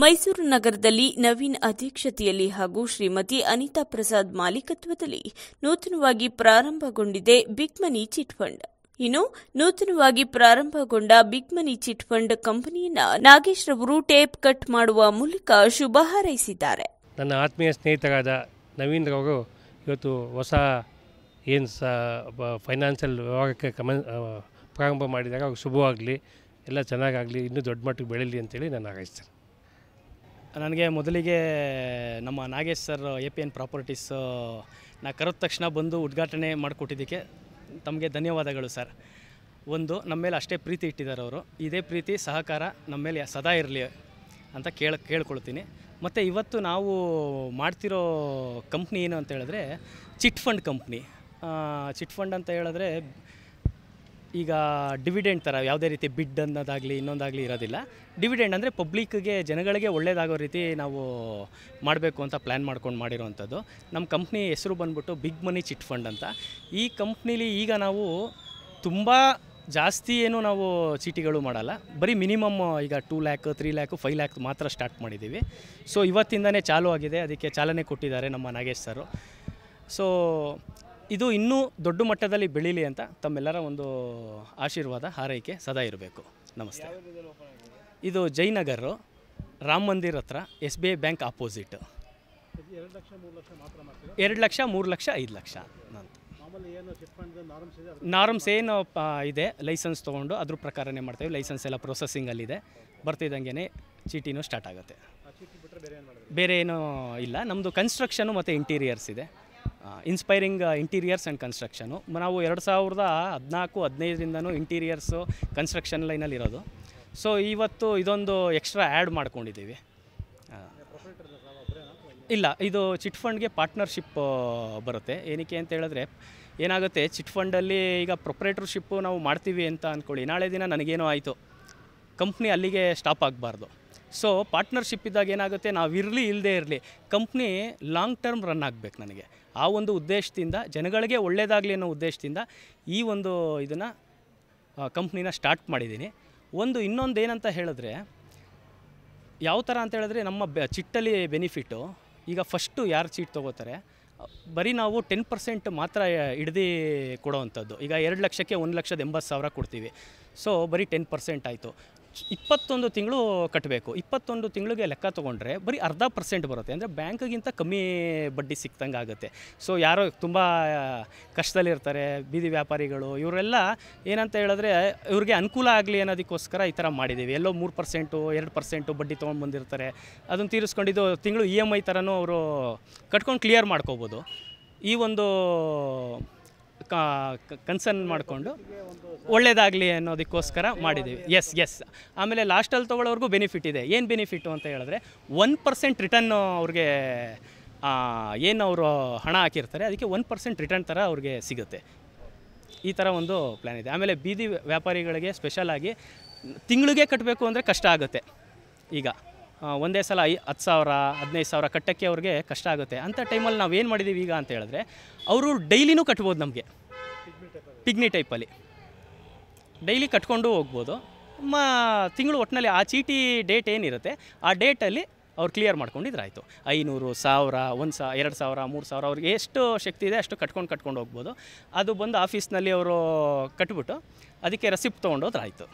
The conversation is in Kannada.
ಮೈಸೂರು ನಗರದಲ್ಲಿ ನವೀನ್ ಅಧ್ಯಕ್ಷತೆಯಲ್ಲಿ ಹಾಗೂ ಶ್ರೀಮತಿ ಅನಿತಾ ಪ್ರಸಾದ್ ಮಾಲೀಕತ್ವದಲ್ಲಿ ನೂತನವಾಗಿ ಪ್ರಾರಂಭಗೊಂಡಿದೆ ಬಿಗ್ ಮನಿ ಚಿಟ್ ಫಂಡ್. ಇನ್ನು ನೂತನವಾಗಿ ಪ್ರಾರಂಭಗೊಂಡ ಬಿಗ್ ಮನಿ ಚಿಟ್ ಫಂಡ್ ಕಂಪನಿಯನ್ನ ನಾಗೇಶ್ ರವರು ಟೇಪ್ ಕಟ್ ಮಾಡುವ ಮೂಲಕ ಶುಭ ಹಾರೈಸಿದ್ದಾರೆ. ನನ್ನ ಆತ್ಮೀಯ ಸ್ನೇಹಿತರಾದ ನವೀನ್ ರವರು ಇವತ್ತು ಹೊಸ ಏನು ಫೈನಾನ್ಷಿಯಲ್ ವ್ಯವಹಾರಕ್ಕೆ ಪ್ರಾರಂಭ ಮಾಡಿದಾಗ ಅವ್ರಿಗೆ ಶುಭವಾಗಲಿ, ಎಲ್ಲ ಚೆನ್ನಾಗಾಗಲಿ, ಇನ್ನೂ ದೊಡ್ಡ ಮಟ್ಟಿಗೆ ಬೆಳೀಲಿ ಅಂತೇಳಿ ನಾನು ಹಾರೈಸ್ತೇನೆ. ನನಗೆ ಮೊದಲಿಗೆ ನಮ್ಮ ನಾಗೇಶ್ ಸರ್ APN ಪ್ರಾಪರ್ಟೀಸ್ ನಾ ಕರೆದ ತಕ್ಷಣ ಬಂದು ಉದ್ಘಾಟನೆ ಮಾಡಿಕೊಟ್ಟಿದ್ದಕ್ಕೆ ತಮಗೆ ಧನ್ಯವಾದಗಳು ಸರ್. ಒಂದು ನಮ್ಮ ಮೇಲೆ ಅಷ್ಟೇ ಪ್ರೀತಿ ಇಟ್ಟಿದ್ದಾರೆ ಅವರು. ಇದೇ ಪ್ರೀತಿ ಸಹಕಾರ ನಮ್ಮ ಮೇಲೆ ಸದಾ ಇರಲಿ ಅಂತ ಕೇಳ್ಕೊಳ್ತೀನಿ. ಮತ್ತು ಇವತ್ತು ನಾವು ಮಾಡ್ತಿರೋ ಕಂಪ್ನಿ ಏನು ಅಂತ ಹೇಳಿದ್ರೆ chit fund company. Chit fund ಅಂತ ಹೇಳಿದ್ರೆ ಈಗ ಡಿವಿಡೆಂಡ್ ಥರ ಯಾವುದೇ ರೀತಿ ಬಿಡ್ ಅನ್ನೋದಾಗಲಿ ಇನ್ನೊಂದಾಗಲಿ ಇರೋದಿಲ್ಲ. ಡಿವಿಡೆಂಡ್ ಅಂದರೆ ಪಬ್ಲಿಕ್ಗೆ, ಜನಗಳಿಗೆ ಒಳ್ಳೆಯದಾಗೋ ರೀತಿ ನಾವು ಮಾಡಬೇಕು ಅಂತ ಪ್ಲ್ಯಾನ್ ಮಾಡ್ಕೊಂಡು ಮಾಡಿರೋವಂಥದ್ದು. ನಮ್ಮ ಕಂಪ್ನಿ ಹೆಸರು ಬಂದ್ಬಿಟ್ಟು ಬಿಗ್ ಮನಿ ಚಿಟ್ ಫಂಡ್ ಅಂತ. ಈ ಕಂಪ್ನೀಲಿ ಈಗ ನಾವು ತುಂಬ ಜಾಸ್ತಿ ಏನು ನಾವು ಚೀಟಿಗಳು ಮಾಡಲ್ಲ, ಬರೀ ಮಿನಿಮಮ್ ಈಗ 2 ಲ್ಯಾಕ್ 3 ಲ್ಯಾಕ್ 5 ಲ್ಯಾಕ್ ಮಾತ್ರ ಸ್ಟಾರ್ಟ್ ಮಾಡಿದ್ದೀವಿ. ಸೊ ಇವತ್ತಿಂದನೇ ಚಾಲೂ ಆಗಿದೆ, ಅದಕ್ಕೆ ಚಾಲನೆ ಕೊಟ್ಟಿದ್ದಾರೆ ನಮ್ಮ ನಾಗೇಶ್ ಸರು. ಸೊ ಇದು ಇನ್ನೂ ದೊಡ್ಡ ಮಟ್ಟದಲ್ಲಿ ಬೆಳೀಲಿ ಅಂತ ತಮ್ಮೆಲ್ಲರ ಒಂದು ಆಶೀರ್ವಾದ, ಹಾರೈಕೆ ಸದಾ ಇರಬೇಕು. ನಮಸ್ತೆ. ಇದು ಜಯನಗರ ರಾಮ ಮಂದಿರ ಹತ್ರ SBI bank opposite. 2 lakh 3 lakh 5 lakh norms ಏನು ಇದೆ, ಲೈಸೆನ್ಸ್ ತೊಗೊಂಡು ಅದ್ರ ಪ್ರಕಾರನೇ ಮಾಡ್ತೇವೆ. ಲೈಸೆನ್ಸ್ ಎಲ್ಲ ಪ್ರೊಸೆಸಿಂಗಲ್ಲಿದೆ, ಬರ್ತಿದ್ದಂಗೆ ಚೀಟಿನೂ ಸ್ಟಾರ್ಟ್ ಆಗುತ್ತೆ. ಬೇರೆ ಏನೂ ಇಲ್ಲ. ನಮ್ಮದು ಕನ್ಸ್ಟ್ರಕ್ಷನು ಮತ್ತು ಇಂಟೀರಿಯರ್ಸ್ ಇದೆ. Inspiring interiors and construction. ನಾವು 2014-15ರಿಂದನೂ ಇಂಟೀರಿಯರ್ಸು ಕನ್ಸ್ಟ್ರಕ್ಷನ್ ಲೈನಲ್ಲಿರೋದು. ಸೊ ಇವತ್ತು ಇದೊಂದು ಎಕ್ಸ್ಟ್ರಾ ಆ್ಯಡ್ ಮಾಡ್ಕೊಂಡಿದ್ದೀವಿ. ಇಲ್ಲ, ಇದು ಚಿಟ್ ಫಂಡ್ಗೆ ಪಾರ್ಟ್ನರ್ಶಿಪ್ ಬರುತ್ತೆ. ಏನಕ್ಕೆ ಅಂತ ಹೇಳಿದ್ರೆ ಏನಾಗುತ್ತೆ, ಚಿಟ್ ಫಂಡಲ್ಲಿ ಈಗ ಪ್ರೊಪ್ರೈಟರ್ಶಿಪ್ಪು ನಾವು ಮಾಡ್ತೀವಿ ಅಂತ ಅಂದ್ಕೊಳ್ಳಿ, ನಾಳೆ ದಿನ ನನಗೇನೋ ಆಯಿತು, ಕಂಪ್ನಿ ಅಲ್ಲಿಗೆ ಸ್ಟಾಪ್ ಆಗಬಾರ್ದು. ಸೊ ಪಾರ್ಟ್ನರ್ಶಿಪ್ ಇದ್ದಾಗ ಏನಾಗುತ್ತೆ, ನಾವು ಇಲ್ಲದೇ ಇರಲಿ, ಕಂಪ್ನಿ ಲಾಂಗ್ ಟರ್ಮ್ ರನ್ ಆಗಬೇಕು. ನನಗೆ ಆ ಒಂದು ಉದ್ದೇಶದಿಂದ, ಜನಗಳಿಗೆ ಒಳ್ಳೆಯದಾಗಲಿ ಅನ್ನೋ ಉದ್ದೇಶದಿಂದ ಈ ಒಂದು ಇದನ್ನು ಕಂಪ್ನಿನ ಸ್ಟಾರ್ಟ್ ಮಾಡಿದ್ದೀನಿ. ಇನ್ನೊಂದು ಏನಂತ ಹೇಳಿದ್ರೆ, ಯಾವ ಥರ ಅಂತ ಹೇಳಿದ್ರೆ ನಮ್ಮ ಚಿಟ್ಟಲ್ಲಿ ಬೆನಿಫಿಟ್ಟು, ಈಗ ಫಸ್ಟು ಯಾರು ಚೀಟ್ ತೊಗೋತಾರೆ ಬರೀ ನಾವು 10% ಮಾತ್ರ ಹಿಡ್ದು ಕೊಡೋವಂಥದ್ದು. ಈಗ 2 ಲಕ್ಷಕ್ಕೆ 1,80,000 ಕೊಡ್ತೀವಿ. ಸೊ ಬರೀ 10% ಆಯಿತು. 21 ತಿಂಗಳು ಕಟ್ಟಬೇಕು. 21 ತಿಂಗಳಿಗೆ ಲೆಕ್ಕ ತೊಗೊಂಡ್ರೆ ಬರೀ 0.5% ಬರುತ್ತೆ. ಅಂದರೆ ಬ್ಯಾಂಕಿಗಿಂತ ಕಮ್ಮಿ ಬಡ್ಡಿ ಸಿಕ್ತಂಗೆ ಆಗುತ್ತೆ. ಸೊ ಯಾರೋ ತುಂಬ ಕಷ್ಟದಲ್ಲಿರ್ತಾರೆ, ಬೀದಿ ವ್ಯಾಪಾರಿಗಳು, ಇವರೆಲ್ಲ ಏನಂತ ಹೇಳಿದ್ರೆ ಇವ್ರಿಗೆ ಅನುಕೂಲ ಆಗಲಿ ಅನ್ನೋದಕ್ಕೋಸ್ಕರ ಈ ಥರ ಮಾಡಿದ್ದೀವಿ. ಎಲ್ಲೋ 3% 2% ಬಡ್ಡಿ ತೊಗೊಂಡು ಬಂದಿರ್ತಾರೆ, ಅದನ್ನು ತೀರಿಸ್ಕೊಂಡಿದ್ದು ತಿಂಗಳು EMI ಥರನೂ ಅವರು ಕಟ್ಕೊಂಡು ಕ್ಲಿಯರ್ ಮಾಡ್ಕೋಬೋದು. ಈ ಒಂದು ಕನ್ಸರ್ನ್ ಮಾಡಿಕೊಂಡು ಒಳ್ಳೆಯದಾಗಲಿ ಅನ್ನೋದಕ್ಕೋಸ್ಕರ ಮಾಡಿದ್ದೀವಿ. ಎಸ್. ಆಮೇಲೆ ಲಾಸ್ಟಲ್ಲಿ ತೊಗೊಳ್ಳೋರ್ಗೂ ಬೆನಿಫಿಟ್ ಇದೆ. ಏನು ಬೆನಿಫಿಟ್ಟು ಅಂತ ಹೇಳಿದ್ರೆ 1% ರಿಟರ್ನ್ ಅವ್ರಿಗೆ, ಏನು ಅವರು ಹಣ ಹಾಕಿರ್ತಾರೆ ಅದಕ್ಕೆ 1% ರಿಟರ್ನ್ ಥರ ಅವ್ರಿಗೆ ಸಿಗುತ್ತೆ. ಈ ಥರ ಒಂದು ಪ್ಲ್ಯಾನ್ ಇದೆ. ಆಮೇಲೆ ಬೀದಿ ವ್ಯಾಪಾರಿಗಳಿಗೆ ಸ್ಪೆಷಲಾಗಿ ತಿಂಗಳಿಗೆ ಕಟ್ಟಬೇಕು ಅಂದರೆ ಕಷ್ಟ ಆಗುತ್ತೆ. ಈಗ ಒಂದೇ ಸಲ 10,000 15,000 ಕಟ್ಟೋಕ್ಕೆ ಅವ್ರಿಗೆ ಕಷ್ಟ ಆಗುತ್ತೆ. ಅಂಥ ಟೈಮಲ್ಲಿ ನಾವು ಏನು ಮಾಡಿದ್ದೀವಿ ಈಗ ಅಂತ ಹೇಳಿದ್ರೆ, ಅವರು ಡೈಲಿನೂ ಕಟ್ಬೋದು. ನಮಗೆ ಪಿಗ್ನಿ ಟೈಪಲ್ಲಿ ಡೈಲಿ ಕಟ್ಕೊಂಡು ಹೋಗ್ಬೋದು. ತಿಂಗಳು ಒಟ್ಟಿನಲ್ಲಿ ಆ ಚೀಟಿ ಡೇಟ್ ಏನಿರುತ್ತೆ ಆ ಡೇಟಲ್ಲಿ ಅವ್ರು ಕ್ಲಿಯರ್ ಮಾಡ್ಕೊಂಡಿದ್ರೆ ಆಯಿತು. 500 1000 2,000 3,000 ಅವ್ರಿಗೆ ಎಷ್ಟು ಶಕ್ತಿ ಇದೆ ಅಷ್ಟು ಕಟ್ಕೊಂಡು ಹೋಗ್ಬೋದು. ಅದು ಬಂದು ಆಫೀಸ್ನಲ್ಲಿ ಅವರು ಕಟ್ಬಿಟ್ಟು ಅದಕ್ಕೆ ರೆಸಿಪ್ಟ್ ತೊಗೊಂಡೋದ್ರೆ ಆಯಿತು.